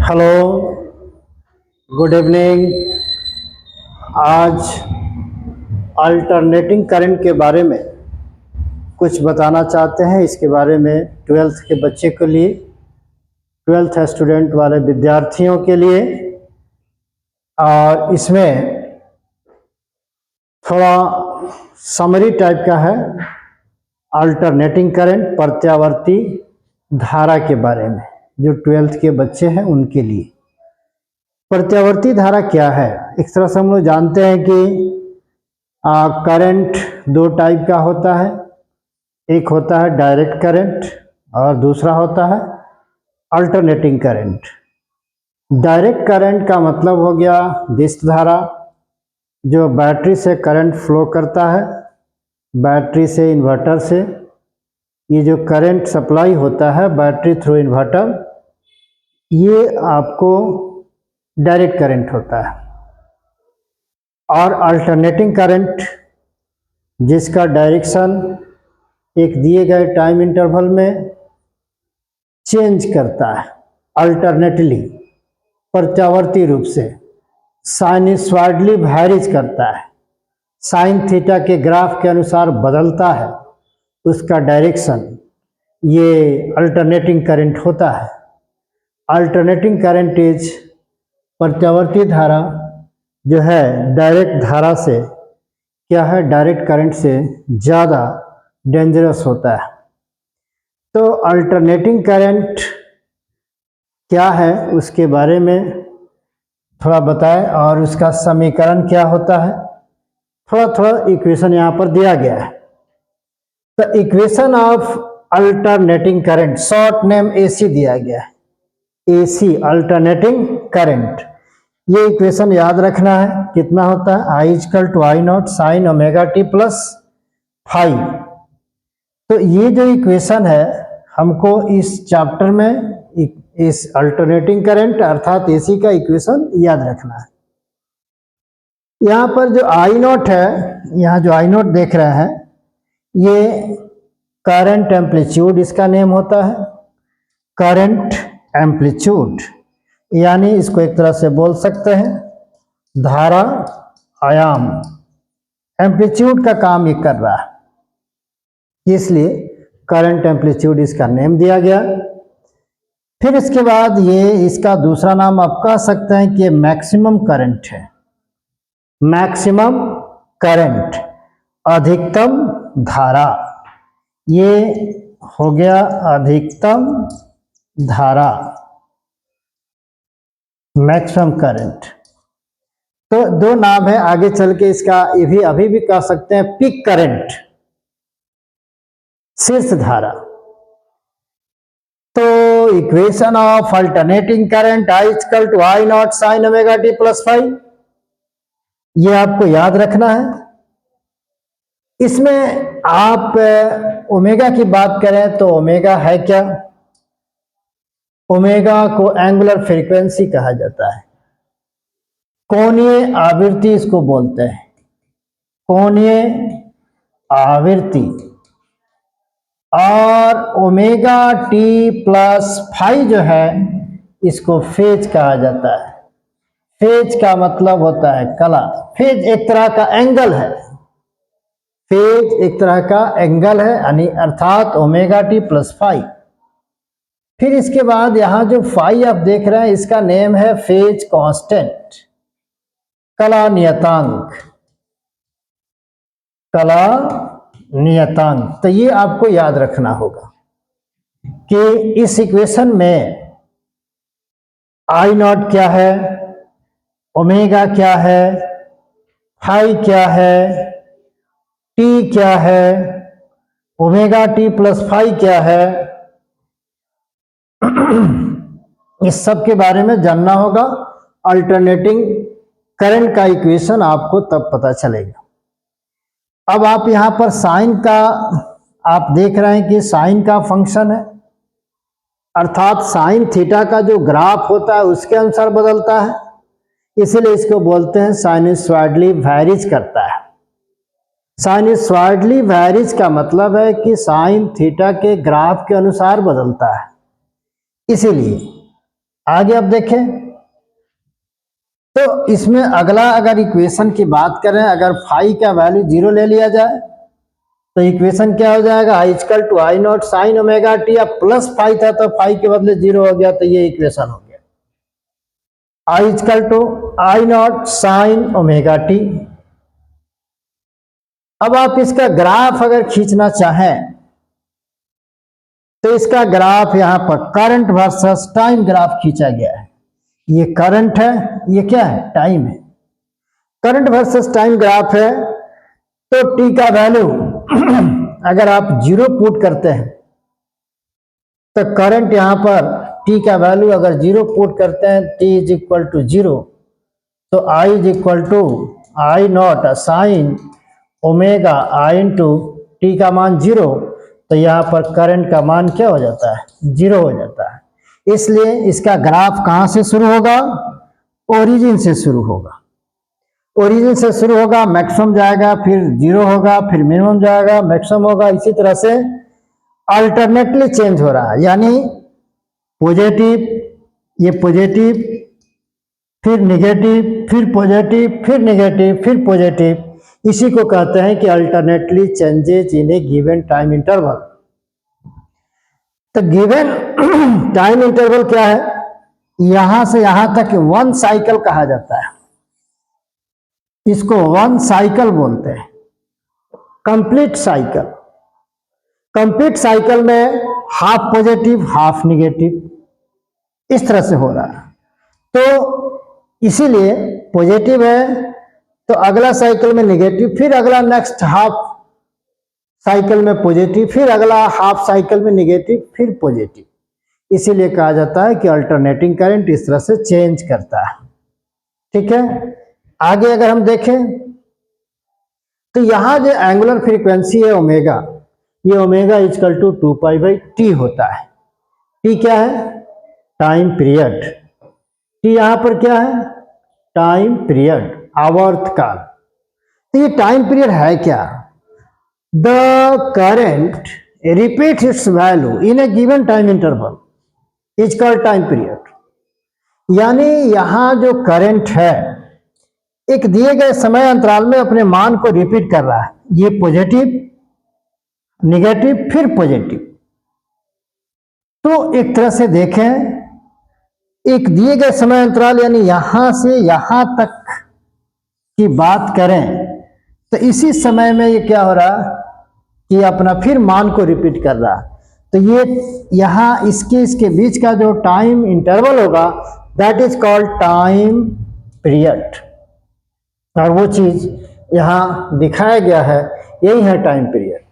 Hello, good evening. आज alternating current के बारे में कुछ बताना चाहते हैं। इसके बारे में ट्वेल्थ के बच्चे के लिए, ट्वेल्थ स्टूडेंट वाले विद्यार्थियों के लिए, और इसमें थोड़ा समरी टाइप का है। अल्टरनेटिंग करंट, प्रत्यावर्ती धारा के बारे में, जो ट्वेल्थ के बच्चे हैं उनके लिए। प्रत्यावर्ती धारा क्या है? एक तरह से हम लोग जानते हैं कि करंट दो टाइप का होता है। एक होता है डायरेक्ट करंट और दूसरा होता है अल्टरनेटिंग करंट। डायरेक्ट करंट का मतलब हो गया दिष्ट धारा, जो बैटरी से करंट फ्लो करता है, बैटरी से इन्वर्टर से। ये जो करंट सप्लाई होता है बैटरी थ्रू इन्वर्टर, ये आपको डायरेक्ट करंट होता है। और अल्टरनेटिंग करंट, जिसका डायरेक्शन एक दिए गए टाइम इंटरवल में चेंज करता है, अल्टरनेटली, प्रत्यावर्ती रूप से, साइनसॉइडली वैरीज करता है, साइन थीटा के ग्राफ के अनुसार बदलता है, उसका डायरेक्शन, ये अल्टरनेटिंग करंट होता है। अल्टरनेटिंग करंट इज, प्रत्यावर्ती धारा जो है डायरेक्ट धारा से क्या है, डायरेक्ट करंट से ज़्यादा डेंजरस होता है। तो अल्टरनेटिंग करंट क्या है उसके बारे में थोड़ा बताएं, और उसका समीकरण क्या होता है। थोड़ा थोड़ा इक्वेशन यहाँ पर दिया गया है। तो equation of alternating current, short name AC दिया गया है, एसी, अल्टरनेटिंग करंट। ये इक्वेशन याद रखना है। कितना होता है? I equal to I not sine omega T plus five. तो ये जो इक्वेशन है हमको इस चैप्टर में इस अल्टरनेटिंग करंट अर्थात एसी का इक्वेशन याद रखना है। यहाँ पर जो आई नॉट है, यहाँ जो आई नॉट देख रहे हैं, ये करंट एम्पलीट्यूड इसका नेम होता है, करंट एम्पलीट्यूड। यानी इसको एक तरह से बोल सकते हैं धारा आयाम। एम्पलीट्यूड का काम ये कर रहा है, इसलिए करंट एम्पलीट्यूड इसका नेम दिया गया। फिर इसके बाद ये इसका दूसरा नाम आप कह सकते हैं कि मैक्सिमम करंट है। मैक्सिमम करंट, अधिकतम धारा, ये हो गया अधिकतम धारा, मैक्सिमम करंट। तो दो नाम है, आगे चल के इसका ये भी अभी भी कह सकते हैं पीक करंट, शीर्ष धारा। तो equation of alternating current I equal to I not sine omega T plus five, ये आपको याद रखना है। इसमें आप ओमेगा की बात करें तो ओमेगा है क्या? ओमेगा को एंगुलर फ्रीक्वेंसी कहा जाता है, कोणीय आवृत्ति इसको बोलते हैं, कोणीय आवृत्ति। और ओमेगा टी प्लस फाइव जो है इसको फेज कहा जाता है। फेज का मतलब होता है कला। फेज एक तरह का एंगल है, फेज एक तरह का एंगल है, यानी अर्थात ओमेगा टी प्लस फाइव। फिर इसके बाद यहां जो फाइव आप देख रहे हैं इसका नेम है फेज कांस्टेंट, कला नियतांक, कला नियतांक। तो ये आपको याद रखना होगा कि इस इक्वेशन में आई नॉट क्या है, ओमेगा क्या है, फाई क्या है, टी क्या है, ओमेगा टी प्लस फाइव क्या है, इस सब के बारे में जानना होगा। अल्टरनेटिंग करंट का इक्वेशन आपको तब पता चलेगा। अब आप यहां पर साइन का आप देख रहे हैं कि साइन का फंक्शन है, अर्थात साइन थीटा का जो ग्राफ होता है उसके अनुसार बदलता है, इसलिए इसको बोलते हैं साइनसॉइडली वैरीज करता है। साइनसॉइडली वैरीज का मतलब है कि साइन थीटा के ग्राफ के अनुसार बदलता है। इसीलिए आगे अब देखें तो इसमें अगला अगर इक्वेशन की बात करें, अगर फाई का वैल्यू 0 ले लिया जाए तो इक्वेशन क्या हो जाएगा, I equal to I not sine omega t. अब प्लस फाई था तो फाई के बदले 0 हो गया, तो ये इक्वेशन हो गया I equal to I not sine omega t. अब आप इसका ग्राफ अगर खींचना चाहें तो इसका ग्राफ यहां पर करंट वर्सेस टाइम ग्राफ खींचा गया है। ये करंट है, ये क्या है, टाइम है। करंट वर्सेस टाइम ग्राफ है तो टी का वैल्यू अगर आप 0 पुट करते हैं तो करंट यहां पर टी का वैल्यू अगर 0 पुट करते हैं, टी इज इक्वल टू 0, तो I is equal to I not sine omega I into t का मान 0, तो यहाँ पर करंट का मान क्या हो जाता है, 0 हो जाता है। इसलिए इसका ग्राफ कहाँ से शुरू होगा, ओरिजिन से शुरू होगा। ओरिजिन से शुरू होगा, मैक्सिमम जाएगा, फिर 0 होगा, फिर मिनिमम जाएगा, मैक्सिमम होगा। इसी तरह से अल्टरनेटली चेंज हो रहा है, यानी पॉजिटिव, ये पॉजिटिव, फिर नेगेटिव, फिर पॉजिटिव, फिर नेगेटिव, फिर पॉजिटिव। इसी को कहते हैं कि alternately changes in A given time interval. तो गिवन टाइम इंटरवल क्या है, यहां से यहां तक 1 साइकिल कहा जाता है, इसको 1 साइकिल बोलते हैं, कंप्लीट साइकिल। कंप्लीट साइकिल में हाफ पॉजिटिव हाफ निगेटिव इस तरह से हो रहा है। तो इसीलिए पॉजिटिव है तो अगला साइकिल में निगेटिव, फिर अगला नेक्स्ट हाफ साइकिल में पॉजिटिव, फिर अगला हाफ साइकिल में निगेटिव, फिर पॉजिटिव। इसीलिए कहा जाता है कि अल्टरनेटिंग करंट इस तरह से चेंज करता है। ठीक है, आगे अगर हम देखें तो यहां जो एंगुलर फ्रीक्वेंसी है ओमेगा, ये omega equal to 2 pi by T होता है। टी क्या है, टाइम पीरियड। टी यहां पर क्या है, टाइम पीरियड, आवर्तकाल। तो ये टाइम पीरियड है क्या, the current repeats it's value in A given time interval is called time period. यानी यहां जो करंट है एक दिए गए समय अंतराल में अपने मान को रिपीट कर रहा है, ये पॉजिटिव निगेटिव फिर पॉजिटिव। तो एक तरह से देखें, एक दिए गए समय अंतराल यानी यहां से यहां तक की बात करें तो इसी समय में ये क्या हो रहा कि अपना फिर मान को रिपीट कर रहा। तो ये यहां इसके बीच का जो टाइम इंटरवल होगा that is called time period, और वो चीज यहां दिखाया गया है, यही है time period.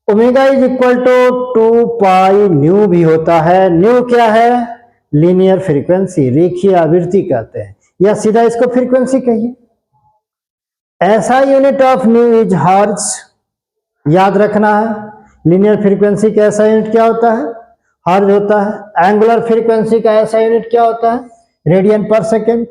Omega is equal to 2 pi nu भी होता है। न्यू क्या है, लीनियर फ्रीक्वेंसी, रेखीय आवृत्ति कहते हैं, या सीधा इसको फ्रीक्वेंसी कहिए। ऐसा unit of new is hertz, याद रखना है। लीनियर फ्रीक्वेंसी का ऐसा यूनिट क्या होता है, हर्ट्ज होता है। एंगुलर फ्रीक्वेंसी का ऐसा यूनिट क्या होता है, रेडियन पर सेकेंड।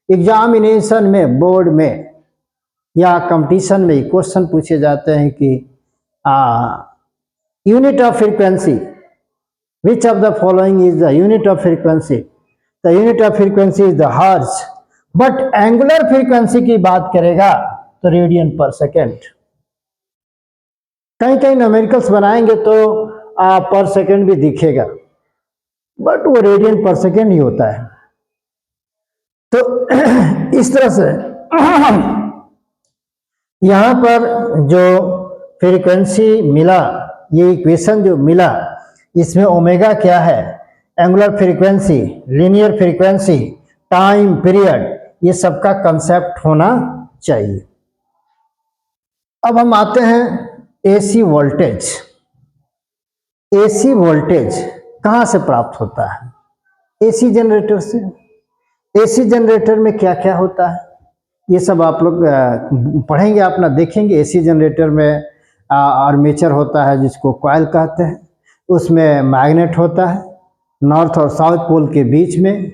एग्जामिनेशन में, बोर्ड में या कंपटीशन में क्वेश्चन पूछे जाते हैं कि unit of frequency, which of the following is the unit of frequency, the unit of frequency is the hertz. But angular frequency की बात करेगा तो रेडियन पर सेकेंड। कहीं कहीं न्यूमेरिकल्स बनाएंगे तो पर सेकेंड भी दिखेगा, बट वो रेडियन पर सेकेंड ही होता है। तो इस तरह से यहां पर जो फ्रीक्वेंसी मिला, ये इक्वेशन जो मिला, इसमें ओमेगा क्या है, angular frequency, linear frequency, time period, ये सबका कंसेप्ट होना चाहिए। अब हम आते हैं एसी वोल्टेज। एसी वोल्टेज कहां से प्राप्त होता है, एसी जनरेटर से। एसी जनरेटर में क्या क्या होता है ये सब आप लोग पढ़ेंगे, अपना देखेंगे। एसी जनरेटर में आर्मेचर होता है जिसको कॉइल कहते हैं, उसमें मैग्नेट होता है, नॉर्थ और साउथ पोल के बीच में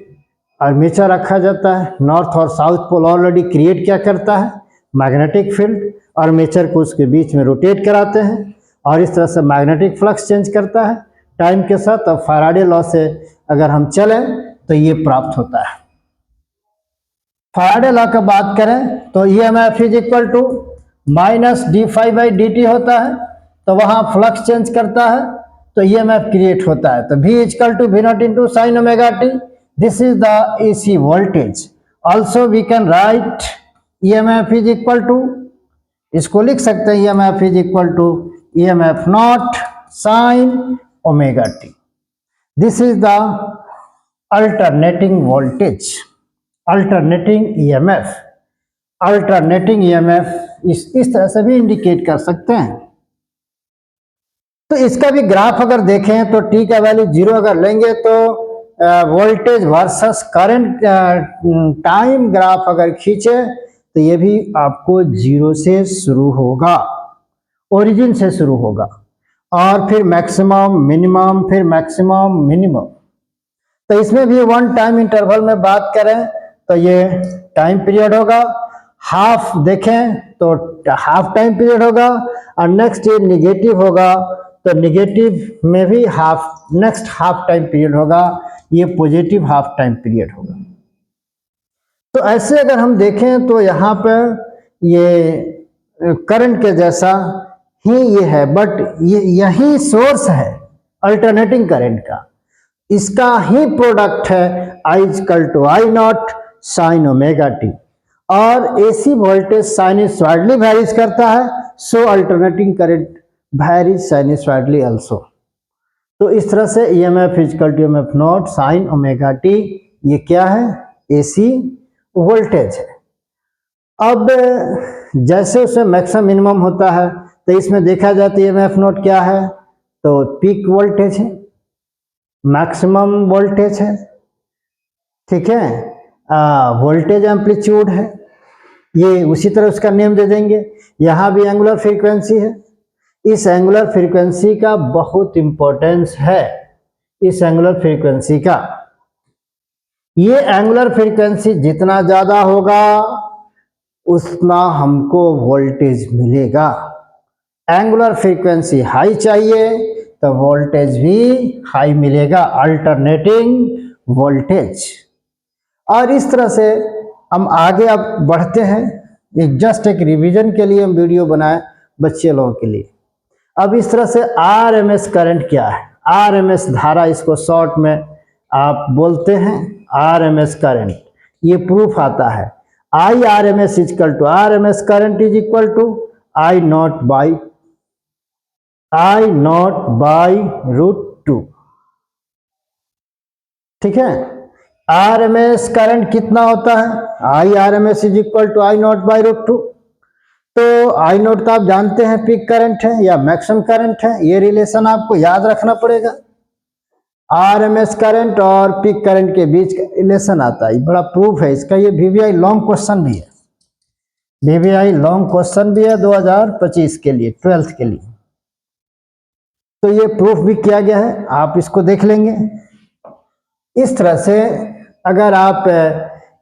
आर्मेचर रखा जाता है। नॉर्थ और साउथ पोल ऑलरेडी क्रिएट क्या करता है, मैग्नेटिक फील्ड। आर्मेचर को उसके बीच में रोटेट कराते हैं और इस तरह से मैग्नेटिक फ्लक्स चेंज करता है टाइम के साथ। अब फैराडे लॉ से अगर हम चलें तो ये प्राप्त होता है। फैराडे लॉ का बात करें तो EMF is equal to minus d∅dt होता है, तो वहां फ्लक्स चेंज करता है तो EMF क्रिएट होता है। तो V equal to V0 into sine omega T, this is the AC voltage. Also we can write EMF is equal to, इसको लिख सकते हैं EMF is equal to EMF not sine omega T. This is the alternating voltage, alternating EMF। Alternating EMF इस तरह से भी indicate कर सकते हैं। तो इसका भी ग्राफ अगर देखें तो T का वैल्यू 0 अगर लेंगे तो voltage versus current time graph अगर खींचे तो ये भी आपको 0 से शुरू होगा, ओरिजिन से शुरू होगा, और फिर मैक्सिमम मिनिमम, फिर मैक्सिमम मिनिमम। तो इसमें भी वन टाइम इंटरवल में बात करें तो ये टाइम पीरियड होगा, हाफ देखें तो हाफ टाइम पीरियड होगा, और नेक्स्ट ये निगेटिव होगा तो निगेटिव में भी half, next half time period होगा, ये पॉजिटिव हाफ टाइम पीरियड होगा। तो ऐसे अगर हम देखें तो यहाँ पर ये करंट के जैसा ही ये है, बट ये यही सोर्स है अल्टरनेटिंग करंट का, इसका ही प्रोडक्ट है I equal to I0 sine omega T. और AC वोल्टेज साइनसॉइडली वैरीज करता है, so alternating current varies sinusoidally also. तो इस तरह से EMF equal to EMF not sine omega T, ये क्या है? AC वोल्टेज है। अब जैसे उसमें मैक्सिमम मिनिमम होता है तो इसमें देखा जाए तो EMF नॉट क्या है? तो पीक वोल्टेज है, मैक्सिमम वोल्टेज है, ठीक है, वोल्टेज एम्पलीट्यूड है, ये उसी तरह उसका नेम दे देंगे। यहाँ भी एंगुलर फ्रीक्वेंसी है, इस एंगुलर फ्रीक्वेंसी का बहुत इंपॉर्टेंस है, इस एंगुलर फ्रीक्वेंसी का। ये एंगुलर फ्रीक्वेंसी जितना ज़्यादा होगा उतना हमको वोल्टेज मिलेगा। एंगुलर फ्रीक्वेंसी हाई चाहिए तो वोल्टेज भी हाई मिलेगा, अल्टरनेटिंग वोल्टेज। और इस तरह से हम आगे अब बढ़ते हैं, जस्ट एक रिवीजन के लिए हम वीडियो बनाए बच्चे लोगों के लिए। अब इस तरह से RMS करंट क्या है? RMS धारा, इसको शॉर्ट में आप बोलते हैं RMS करंट। ये प्रूफ आता है IRMS equal to RMS current is equal to I0 by √2, ठीक है। RMS करंट कितना होता है? IRMS is equal to I0 by √2। तो I0 तो आप जानते हैं पीक करंट है या मैक्सिमम करंट है, ये रिलेशन आपको याद रखना पड़ेगा। RMS करंट और पीक करंट के बीच का रिलेशन आता है, बड़ा प्रूफ है इसका। ये VVI लॉन्ग क्वेश्चन भी है, VVI लॉन्ग क्वेश्चन भी है 2025 के लिए, 12th के लिए। तो ये प्रूफ भी किया गया है, आप इसको देख लेंगे। इस तरह से अगर आप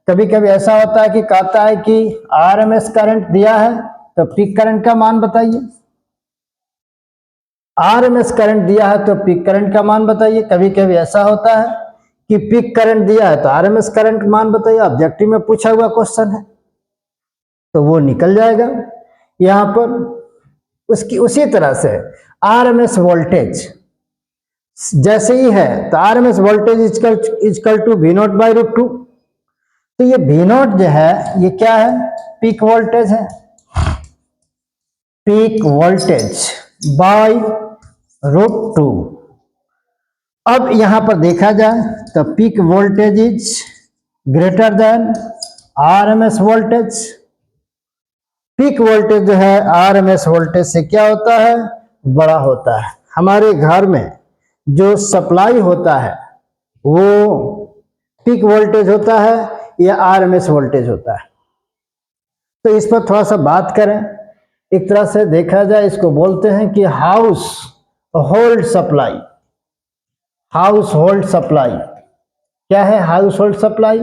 कभी कभी ऐसा होता है कि कहता है कि RMS करंट दिया है तो पीक करंट का मान बताइए, RMS करंट दिया है तो पीक करंट का मान बताइए। कभी कभी ऐसा होता है कि पीक करंट दिया है तो RMS करंट मान बताइए, ऑब्जेक्टिव में पूछा हुआ क्वेश्चन है तो वो निकल जाएगा यहाँ पर। उसकी उसी तरह से RMS वोल्टेज जैसे ही है तो RMS voltage equal to V0 by √2। तो ये V0 जो है ये क्या है? पीक वोल्टेज है, पीक वोल्टेज बाई √2। अब यहां पर देखा जाए तो peak voltage is greater than RMS voltage. Peak voltage जो है RMS वोल्टेज से क्या होता है? बड़ा होता है। हमारे घर में जो सप्लाई होता है वो पीक वोल्टेज होता है या RMS वोल्टेज होता है? तो इस पर थोड़ा सा बात करें। एक तरह से देखा जाए इसको बोलते हैं कि house hold supply. House hold supply क्या है? हाउस होल्ड सप्लाई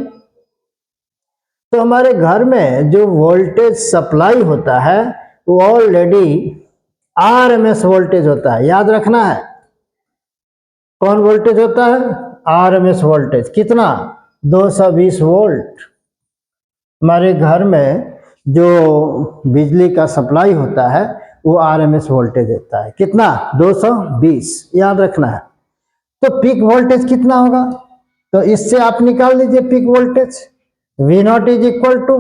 तो हमारे घर में जो वोल्टेज सप्लाई होता है वो ऑलरेडी RMS वोल्टेज होता है। याद रखना है कौन वोल्टेज होता है? आरएमएस वोल्टेज कितना 220 वोल्ट। हमारे घर में जो बिजली का सप्लाई होता है वो आरएमएस वोल्टेज देता है कितना 220, याद रखना है। तो पीक वोल्टेज कितना होगा, तो इससे आप निकाल लीजिए peak voltage V not is equal to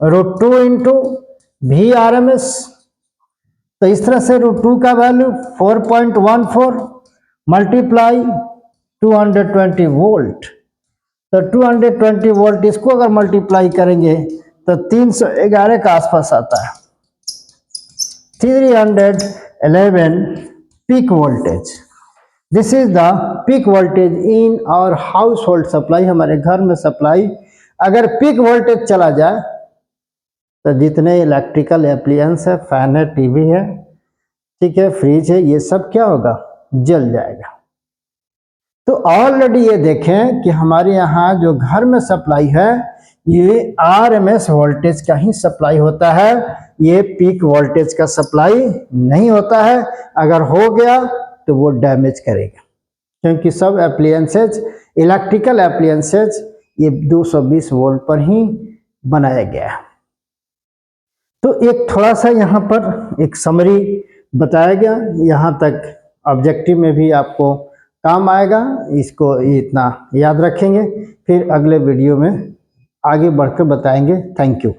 √2 into V R M S. तो इस तरह से √2 का वैल्यू 4.14 मल्टीप्लाई 220 वोल्ट। तो 220 वोल्ट इसको अगर मल्टीप्लाई करेंगे तो 311 का आसपास आता है, 311 peak voltage. This is the peak voltage in our household supply. हमारे घर में सप्लाई अगर पीक वोल्टेज चला जाए तो जितने इलेक्ट्रिकल एप्लियंस है, फैन है, टीवी है, ठीक है, फ्रिज है, ये सब क्या होगा, जल जाएगा। तो ऑलरेडी ये देखें कि हमारे यहाँ जो घर में सप्लाई है ये आरएमएस वोल्टेज का ही सप्लाई होता है, ये पीक वोल्टेज का सप्लाई नहीं होता है। अगर हो गया तो वो डैमेज करेगा, क्योंकि सब एप्लियंसेज, इलेक्ट्रिकल एप्लियंसेज ये 220 वोल्ट पर ही बनाया गया है। तो एक थोड़ा सा यहाँ पर एक समरी बताया गया, यहाँ तक ऑब्जेक्टिव में भी आपको काम आएगा, इसको इतना याद रखेंगे। फिर अगले वीडियो में आगे बढ़कर बताएंगे। Thank you.